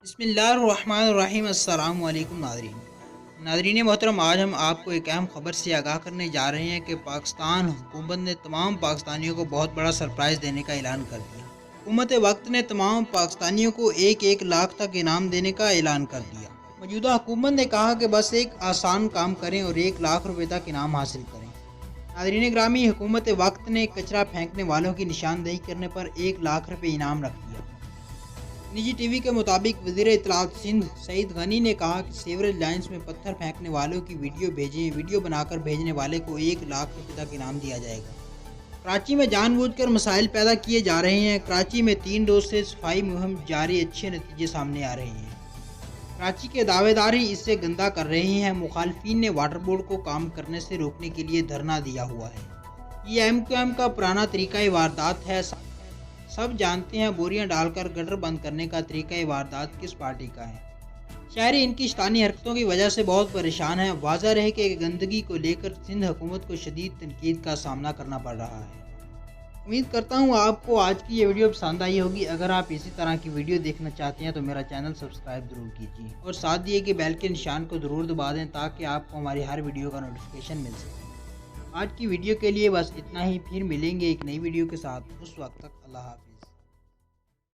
بسم اللہ الرحمن الرحیم۔ السلام علیکم ناظرین محترم، آج ہم آپ کو ایک اہم خبر سے آگاہ کرنے جا رہے ہیں کہ پاکستان حکومت نے تمام پاکستانیوں کو بہت بڑا سرپرائز دینے کا اعلان کر دیا۔ حکومت وقت نے تمام پاکستانیوں کو 1 لاکھ تک انعام دینے کا اعلان کر دیا۔ موجودہ حکومت نے کہا کہ بس ایک آسان کام کریں اور 1 لاکھ روپے تک انعام حاصل کریں۔ ناظرین گرامی، حکومت وقت نے کچرا پھینکنے والوں کی نشاندہی کرنے پر 1 لاکھ روپے انعام رکھ دیا۔ نجی ٹی وی کے مطابق وزیر اطلاعات سندھ سعید غنی نے کہا کہ سیوریج لائنز میں پتھر پھینکنے والوں کی ویڈیو بھیجیں، ویڈیو بنا کر بھیجنے والے کو 1 لاکھ روپے تک انعام دیا جائے گا۔ کراچی میں جان بوجھ کر مسائل پیدا کیے جا رہے ہیں۔ کراچی میں 3 روز سے صفائی مہم جاری، اچھے نتیجے سامنے آ رہے ہیں۔ کراچی کے دعوے دار ہی اس سے گندہ کر رہے ہیں۔ مخالفین نے واٹر بورڈ کو کام کرنے سے روکنے کے لیے دھرنا دیا ہوا ہے۔ یہ ایم کا پرانا طریقہ واردات ہے۔ سب جانتے ہیں بوریاں ڈال کر گٹر بند کرنے کا طریقہ واردات کس پارٹی کا ہے۔ شہری ان کی شیطانی حرکتوں کی وجہ سے بہت پریشان ہیں۔ واضح رہے کہ گندگی کو لے کر سندھ حکومت کو شدید تنقید کا سامنا کرنا پڑ رہا ہے۔ امید کرتا ہوں آپ کو آج کی یہ ویڈیو پسند آئی ہوگی۔ اگر آپ اسی طرح کی ویڈیو دیکھنا چاہتے ہیں تو میرا چینل سبسکرائب ضرور کیجیے اور ساتھ دیے کہ بیل کے نشان کو ضرور دبا دیں تاکہ آپ کو ہماری ہر ویڈیو کا نوٹیفیکیشن مل سکے۔ آج کی ویڈیو کے لیے بس اتنا ہی، پھر ملیں گے ایک نئی ویڈیو کے ساتھ۔ اس وقت تک اللہ حافظ۔